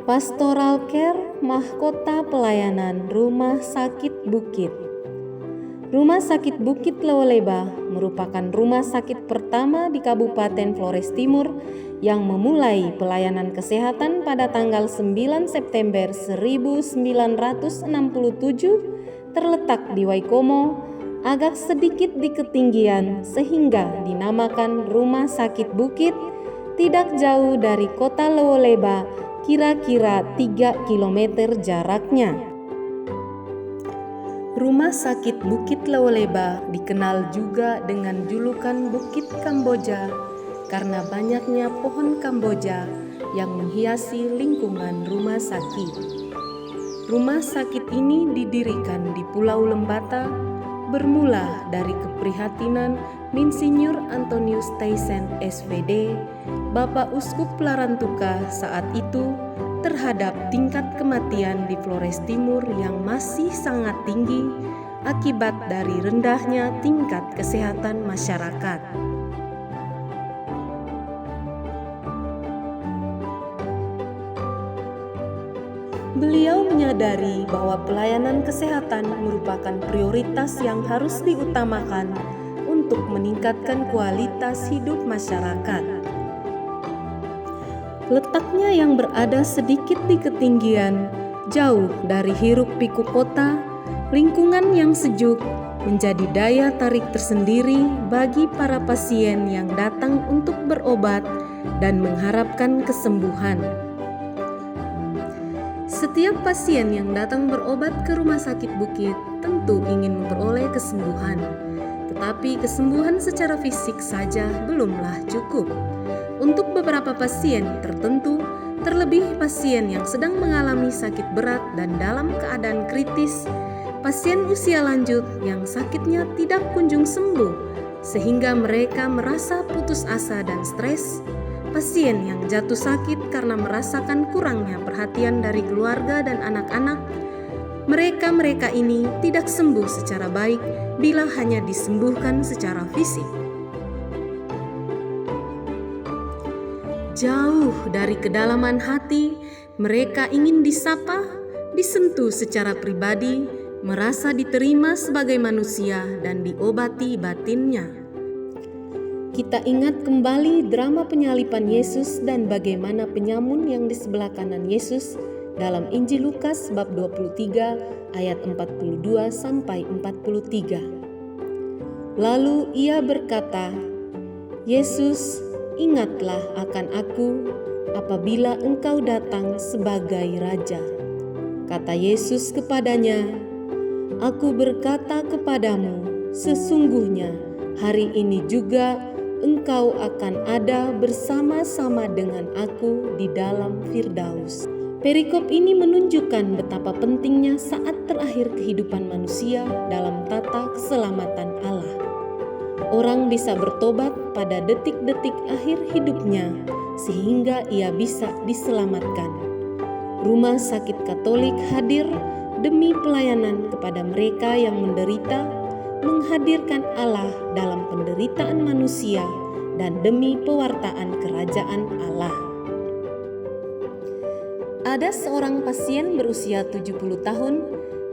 Pastoral Care Mahkota Pelayanan Rumah Sakit Bukit. Rumah Sakit Bukit Lewoleba merupakan rumah sakit pertama di Kabupaten Flores Timur yang memulai pelayanan kesehatan pada tanggal 9 September 1967, terletak di Waikomo, agak sedikit di ketinggian sehingga dinamakan Rumah Sakit Bukit, tidak jauh dari kota Lewoleba, kira-kira 3 km jaraknya. Rumah Sakit Bukit Lewoleba dikenal juga dengan julukan Bukit Kamboja karena banyaknya pohon Kamboja yang menghiasi lingkungan rumah sakit. Rumah sakit ini didirikan di Pulau Lembata bermula dari keprihatinan Monsinyur Antonius Taysen SVD, Bapak Uskup Larantuka saat itu terhadap tingkat kematian di Flores Timur yang masih sangat tinggi akibat dari rendahnya tingkat kesehatan masyarakat. Beliau menyadari bahwa pelayanan kesehatan merupakan prioritas yang harus diutamakan untuk meningkatkan kualitas hidup masyarakat. Letaknya yang berada sedikit di ketinggian, jauh dari hiruk-pikuk kota, lingkungan yang sejuk menjadi daya tarik tersendiri bagi para pasien yang datang untuk berobat dan mengharapkan kesembuhan. Setiap pasien yang datang berobat ke Rumah Sakit Bukit tentu ingin memperoleh kesembuhan, tetapi kesembuhan secara fisik saja belumlah cukup. Untuk beberapa pasien tertentu, terlebih pasien yang sedang mengalami sakit berat dan dalam keadaan kritis, pasien usia lanjut yang sakitnya tidak kunjung sembuh, sehingga mereka merasa putus asa dan stres, pasien yang jatuh sakit karena merasakan kurangnya perhatian dari keluarga dan anak-anak, mereka ini tidak sembuh secara baik bila hanya disembuhkan secara fisik. Jauh dari kedalaman hati, mereka ingin disapa, disentuh secara pribadi, merasa diterima sebagai manusia dan diobati batinnya. Kita ingat kembali drama penyaliban Yesus dan bagaimana penyamun yang di sebelah kanan Yesus dalam Injil Lukas bab 23 ayat 42 sampai 43. Lalu ia berkata, "Yesus, ingatlah akan aku apabila engkau datang sebagai Raja." Kata Yesus kepadanya, "Aku berkata kepadamu, sesungguhnya hari ini juga engkau akan ada bersama-sama dengan aku di dalam Firdaus." Perikop ini menunjukkan betapa pentingnya saat terakhir kehidupan manusia dalam tata keselamatan Allah. Orang bisa bertobat pada detik-detik akhir hidupnya sehingga ia bisa diselamatkan. Rumah Sakit Katolik hadir demi pelayanan kepada mereka yang menderita, menghadirkan Allah dalam penderitaan manusia, dan demi pewartaan kerajaan Allah. Ada seorang pasien berusia 70 tahun,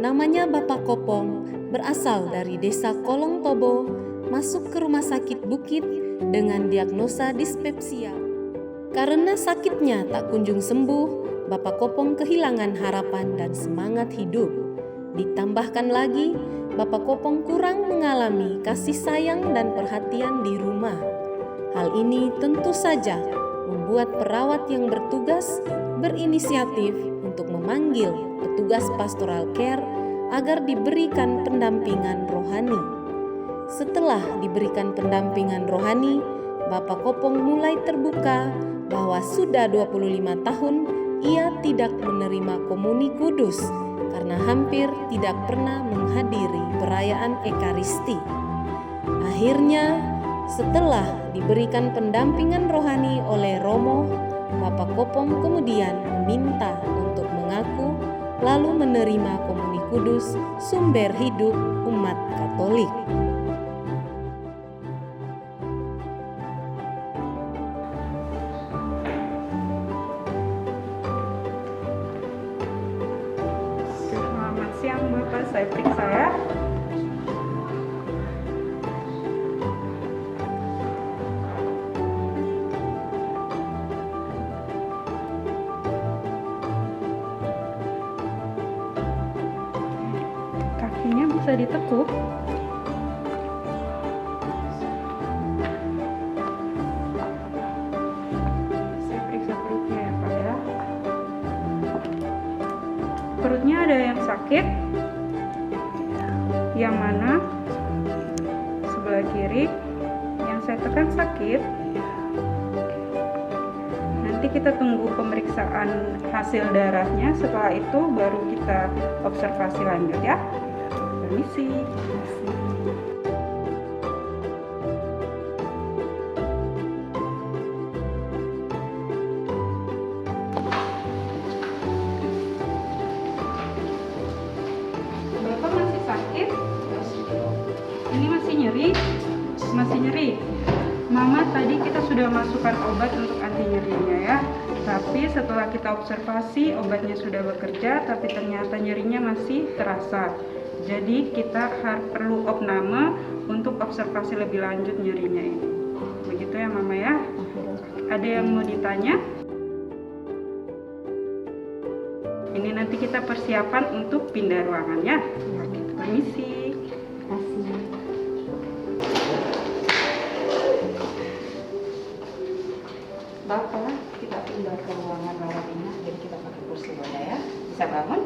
namanya Bapak Kopong, berasal dari desa Kolong Tobo, masuk ke Rumah Sakit Bukit dengan diagnosa dispepsia. Karena sakitnya tak kunjung sembuh, Bapak Kopong kehilangan harapan dan semangat hidup. Ditambahkan lagi, Bapak Kopong kurang mengalami kasih sayang dan perhatian di rumah. Hal ini tentu saja membuat perawat yang bertugas berinisiatif untuk memanggil petugas pastoral care agar diberikan pendampingan rohani. Setelah diberikan pendampingan rohani, Bapak Kopong mulai terbuka bahwa sudah 25 tahun ia tidak menerima komuni kudus karena hampir tidak pernah menghadiri perayaan Ekaristi. Akhirnya, setelah diberikan pendampingan rohani oleh Romo, Bapak Kopong kemudian meminta untuk mengaku lalu menerima komuni kudus, sumber hidup umat Katolik. bisa ditekuk. Saya periksa perutnya ya Pak ya. Perutnya ada yang sakit. Yang mana? Sebelah kiri. Yang saya tekan sakit. Nanti kita tunggu pemeriksaan hasil darahnya. Setelah itu baru kita observasi lanjut ya. Permisi. Bapak masih sakit? Ini masih nyeri? Masih nyeri? Mama tadi kita sudah masukkan obat untuk anti nyerinya ya. Tapi setelah kita observasi obatnya sudah bekerja, tapi ternyata nyerinya masih terasa. Jadi kita perlu opname untuk observasi lebih lanjut nyerinya ini. Begitu ya Mama ya. Ada yang mau ditanya? Ini nanti kita persiapan untuk pindah ruangan ya. Oke, permisi. Bapak, kita pindah ke ruangan rawat inap, jadi kita pakai kursi roda ya. Bisa bangun?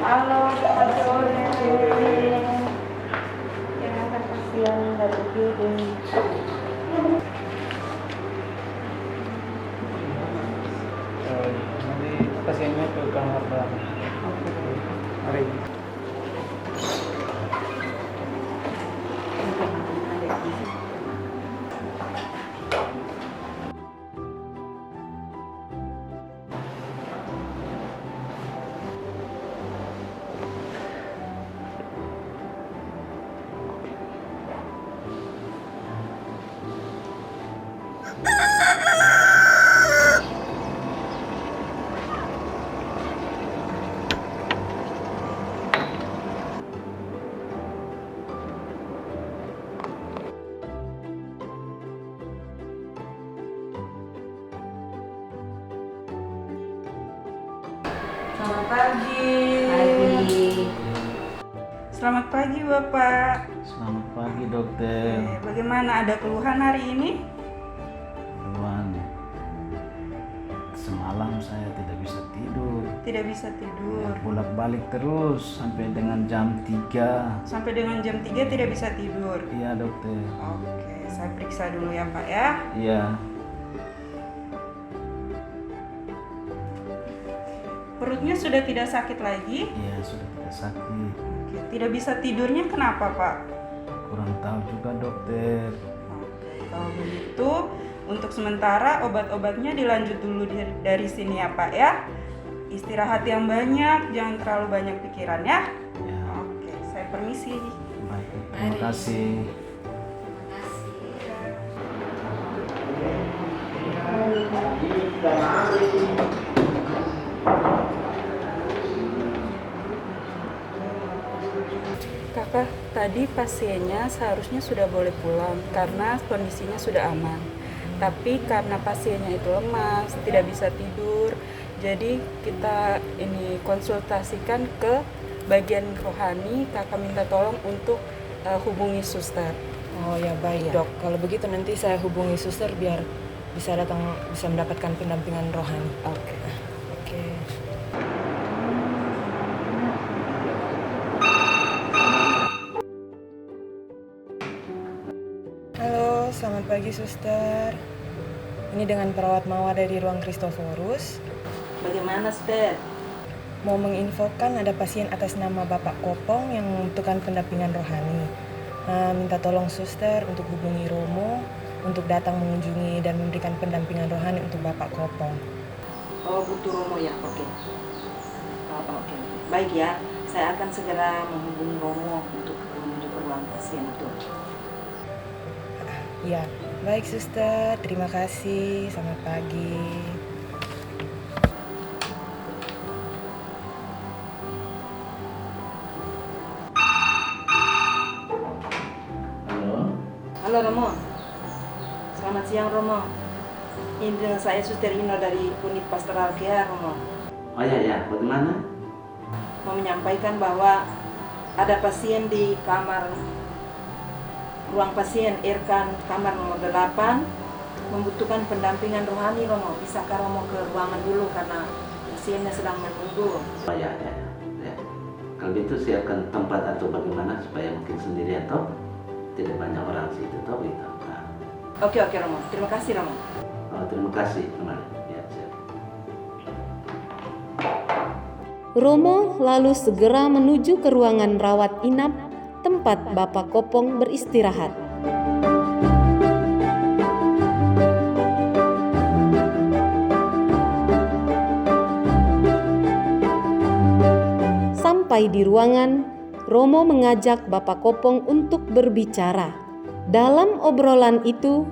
Halo, selamat sore. Kenapa kasihan dari UGD? Nanti pasiennya ke kamar belakang. Mari. Selamat pagi. Pagi. Selamat pagi Bapak. Selamat pagi dokter. Bagaimana, ada keluhan hari ini? Keluhan. Semalam saya tidak bisa tidur. Tidak bisa tidur. Bolak-balik terus sampai dengan jam 3. Sampai dengan jam 3 tidak bisa tidur. Iya dokter. Oke, saya periksa dulu ya Pak ya. Iya. Perutnya sudah tidak sakit lagi? Iya sudah tidak sakit. Oke, tidak bisa tidurnya kenapa Pak? Kurang tahu juga dokter. Oke, kalau begitu untuk sementara obat-obatnya dilanjut dulu dari sini ya Pak ya. Istirahat yang banyak, jangan terlalu banyak pikiran ya. Ya. Oke, saya permisi. Baik. Terima kasih. Kakak, tadi pasiennya seharusnya sudah boleh pulang karena kondisinya sudah aman. Tapi karena pasiennya itu lemas, tidak bisa tidur, jadi kita ini konsultasikan ke bagian rohani. Kakak minta tolong untuk hubungi suster. Oh ya baik dok, kalau begitu nanti saya hubungi suster biar bisa mendapatkan pendampingan rohani. Oke. Oke. Halo, selamat pagi suster. Ini dengan perawat Mawar dari ruang Kristoforus. Bagaimana, Step? Mau menginfokan ada pasien atas nama Bapak Kopong yang membutuhkan pendampingan rohani. Minta tolong suster untuk hubungi Romo untuk datang mengunjungi dan memberikan pendampingan rohani untuk Bapak Kopong. Oh, butuh Romo ya? Oke. Oke. Baik ya, saya akan segera menghubungi Romo untuk menuju ke ruang pasien itu. Ya, baik suster. Terima kasih. Selamat pagi. Halo Romo. Selamat siang Romo. Ini dengan saya Suster Ino dari Unit Pastoral Care Romo. Oh ya, bagaimana? Mau menyampaikan bahwa ada pasien di ruang pasien Irkan kamar nomor 8 membutuhkan pendampingan rohani Romo. Bisakah Romo ke ruangan dulu karena pasiennya sedang menunggu? Oh ya. Kalau gitu siapkan tempat atau bagaimana supaya mungkin sendiri atau tidak banyak orang situ toh gitu. Nah. Oke Romo. Terima kasih Romo. Oh, terima kasih kembali. Ya, siap. Romo lalu segera menuju ke ruangan rawat inap tempat Bapak Kopong beristirahat. Sampai di ruangan, Romo mengajak Bapak Kopong untuk berbicara. Dalam obrolan itu,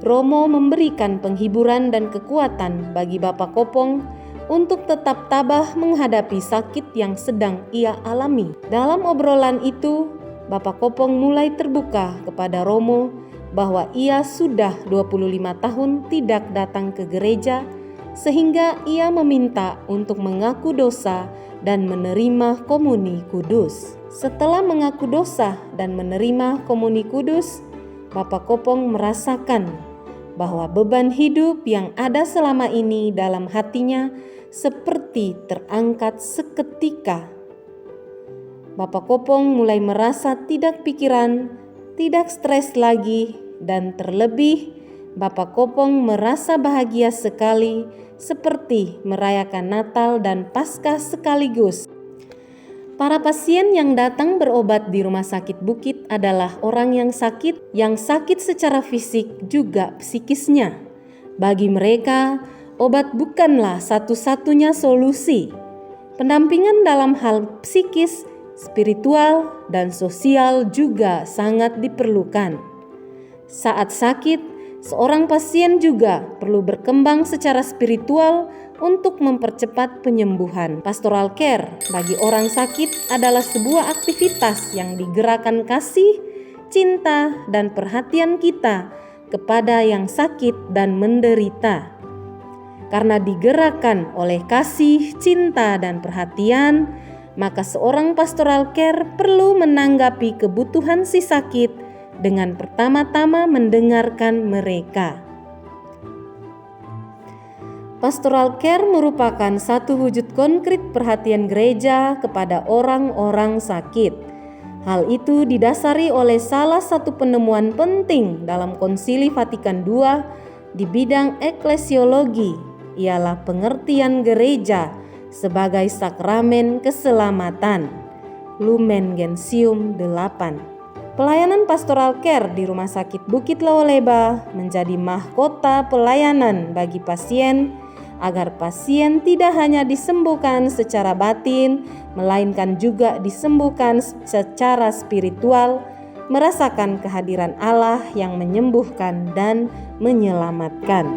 Romo memberikan penghiburan dan kekuatan bagi Bapak Kopong untuk tetap tabah menghadapi sakit yang sedang ia alami. Dalam obrolan itu, Bapak Kopong mulai terbuka kepada Romo bahwa ia sudah 25 tahun tidak datang ke gereja, sehingga ia meminta untuk mengaku dosa dan menerima komuni kudus. Setelah mengaku dosa dan menerima komuni kudus, Bapak Kopong merasakan bahwa beban hidup yang ada selama ini dalam hatinya seperti terangkat seketika. Bapak Kopong mulai merasa tidak pikiran, tidak stres lagi, dan terlebih Bapak Kopong merasa bahagia sekali seperti merayakan Natal dan Paskah sekaligus. Para pasien yang datang berobat di Rumah Sakit Bukit adalah orang yang sakit secara fisik juga psikisnya. Bagi mereka, obat bukanlah satu-satunya solusi. Pendampingan dalam hal psikis, spiritual, dan sosial juga sangat diperlukan. Saat sakit, seorang pasien juga perlu berkembang secara spiritual untuk mempercepat penyembuhan. Pastoral care bagi orang sakit adalah sebuah aktivitas yang digerakkan kasih, cinta, dan perhatian kita kepada yang sakit dan menderita. Karena digerakkan oleh kasih, cinta, dan perhatian, maka seorang pastoral care perlu menanggapi kebutuhan si sakit dengan pertama-tama mendengarkan mereka. Pastoral care merupakan satu wujud konkret perhatian gereja kepada orang-orang sakit. Hal itu didasari oleh salah satu penemuan penting dalam Konsili Vatikan II di bidang eklesiologi, ialah pengertian gereja sebagai sakramen keselamatan. Lumen Gentium 8. Pelayanan pastoral care di Rumah Sakit Bukit Lawaleba menjadi mahkota pelayanan bagi pasien, agar pasien tidak hanya disembuhkan secara batin, melainkan juga disembuhkan secara spiritual, merasakan kehadiran Allah yang menyembuhkan dan menyelamatkan.